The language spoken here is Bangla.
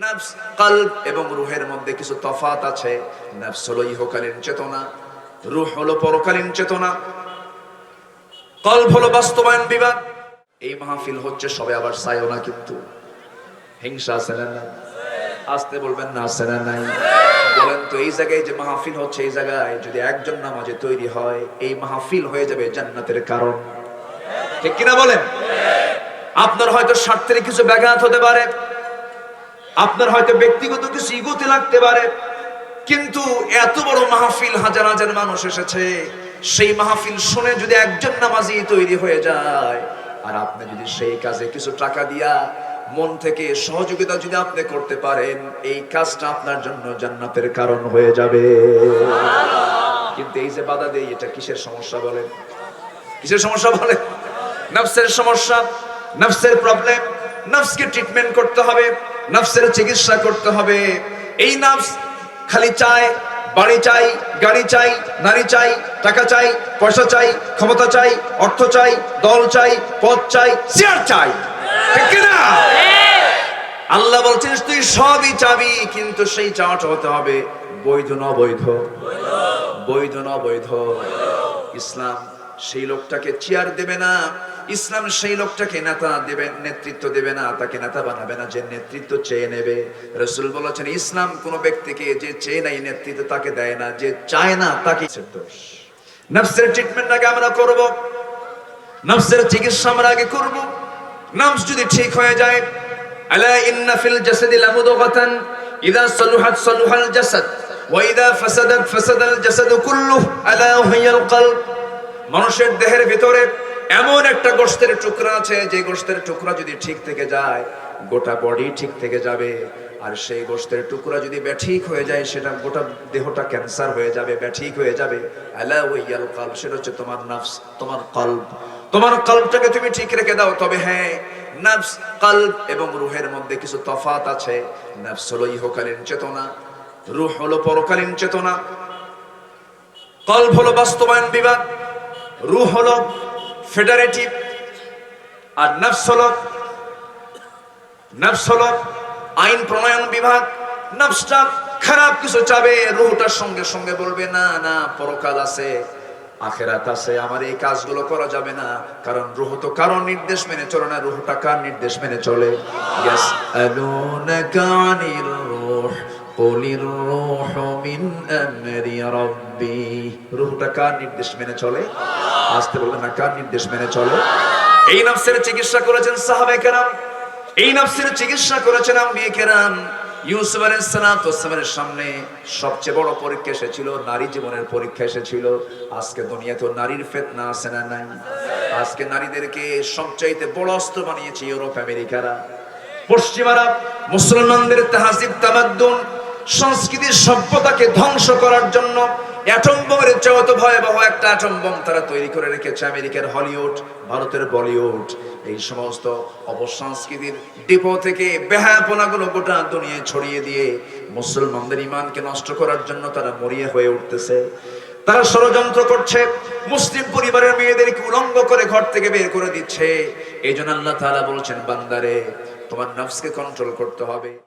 নফস কলব এবং রূহের মধ্যে কিছু তফাত আছে। নফস হলো ইহকালীন চেতনা, রূহ হলো পরকালীন চেতনা, কলব হলো বাস্তবায়ন বিভাগ। এই মাহফিল হচ্ছে সবে, আবার চাইও না কিন্তু হিংসা আছে না? আসতে বলবেন না, আছে না নাই? বলেন তো, এই জায়গায় যে মাহফিল হচ্ছে, এই জায়গায় যদি একজন নামাজে তৈরি হয়, এই মাহফিল হয়ে যাবে জান্নাতের কারণ। ঠিক কিনা বলেন? আপনার হয়তো স্বার্থের কিছু ব্যাঘাত হতে পারে, আপনার হয়তো ব্যক্তিগত কিছু ইগোতে লাগতে পারে, কিন্তু এত বড় মাহফিল, হাজার হাজার মানুষ এসেছে, সেই মাহফিল শুনে যদি একজন নামাজি তৈরি হয়ে যায়, আর আপনি যদি সেই কাজে কিছু টাকা দিয়া মন থেকে সহযোগিতা যদি আপনি করতে পারেন, এই কাজটা আপনার জন্য জান্নাতের কারণ হয়ে যাবে। কিন্তু এই যে বাধা দেই, এটা কিসের সমস্যা বলেন? কিসের সমস্যা বলেন? নফসের সমস্যা, নফসের প্রবলেম। নফসকে ট্রিটমেন্ট করতে হবে, নফসের চিকিৎসা করতে হবে। এই নফস খালি চায়, বাড়ি চাই, গাড়ি চাই, নারী চাই, টাকা চাই, পয়সা চাই, ক্ষমতা চাই, অর্থ চাই, দল চাই, পদ চাই, চেয়ার চাই। ঠিক কিনা? আল্লাহ বলছেন তুই সবই চাবি, কিন্তু সেই চাওয়াটা হতে হবে বৈধ না অবৈধ? বৈধ না অবৈধ? ইসলাম সেই লোকটাকে চেয়ার দেবে না, ইসলাম সেই লোকটাকে নেতা দেবে, নেতৃত্ব দেবে না, তাকে নেতা বানাবে না যে নেতৃত্ব চেয়ে নেবে। রাসূল বলেছেন ইসলাম কোন ব্যক্তিকে যে চেয়ে নাই নেতৃত্ব তাকে দেয় না, যে চায় না তাকে দোষ। নফসের ট্রিটমেন্ট আগে আমরা করব, নফসের চিকিৎসা আমরা আগে করব। নফস যদি ঠিক হয়ে যায়, আলা ইন্না ফিল জাসাদি লামুদগাতান ইযা সালুহাত সালুহাল জাসাদ ওয়া ইযা ফাসাদাত ফাসাদাল জাসাদু কুল্লুহু আলা হিয়াল কলব। মানুষের দেহের ভিতরে এমন একটা গোশতের টুকরা আছে, যে গোশতের টুকরা যদি ঠিক থেকে যায়, গোটা বডি ঠিক থেকে যাবে। আর সেই গোশতের টুকরা যদি ব্যাঠিক হয়ে যায়, সেটা গোটা দেহটা ক্যান্সার হয়ে যাবে, ব্যাঠিক হয়ে যাবে। আলা ওয়াল কলব, সেটা হচ্ছে তোমার নফস, তোমার কলব। তোমার কলবটাকে তুমি ঠিক রেখে দাও। তবে হ্যাঁ, নফস কলব এবং রূহের মধ্যে কিছু তফাত আছে। নফস হলো ইহকালীন চেতনা, রূহ হলো পরকালীন চেতনা, কলব হলো বাস্তবায়ন বিভাগ, রূহ হলো ফেডারেটিভ, আর নফস হলো আইন প্রণয়ন বিভাগ। নফসটা খারাপ কিছু চাবে, রূহটার সঙ্গে সঙ্গে বলবে না না, পরকাল আছে, আখিরাত আছে, আমার এই কাজগুলো করা যাবে না। কারণ রূহ তো কারণ নির্দেশ মেনে চলে না, রূহটা কার নির্দেশ মেনে চলে? ইয়াসআলুনাকা আনির রূহ কুলির রূহু মিন আমরি রাব্বি। রূহটা কার নির্দেশ মেনে চলে? আসতে বলবেন না, কার নির্দেশ মেনে চলে? এই নফসের চিকিৎসা করেছেন সাহাবায়ে কেরাম, এই নফসের চিকিৎসা করেছেন আম্বিয়ে কেরাম। ইউসুফ আলাইহিস সালাতু ওয়াস সালামের সামনে সবচেয়ে বড় পরীক্ষা এসেছিল, নারী জীবনের পরীক্ষা এসেছিল। আজকে দুনিয়াতে নারীর ফিতনা আছে না নাই? আজকে নারীদেরকে সবচাইতে বড় অস্ত্র বানিয়েছে ইউরোপ আমেরিকারা, পশ্চিমারা। মুসলমানদের তাহজিব তামাদ্দুন সংস্কৃতি সভ্যতাকে ধ্বংস করার জন্য অ্যাটম বোমের চেয়েও তো ভয়াবহ একটা অ্যাটম বোম তারা তৈরি করে রেখেছে। আমেরিকার হলিউড, ভারতের বলিউড, এই সমস্ত অপসংস্কৃতির ডিপো থেকে বেহায়াপনাগুলো গোটা দুনিয়ায় ছড়িয়ে দিয়ে মুসলমানদের ঈমানকে নষ্ট করার জন্য তারা মরিয়া হয়ে উঠতেছে। তারা ষড়যন্ত্র করছে, মুসলিম পরিবারের মেয়েদেরকে উলঙ্গ করে ঘর থেকে বের করে দিচ্ছে। এই জন্য আল্লাহ তাআলা বলছেন, বান্দারে তোমার নফসকে কন্ট্রোল করতে হবে।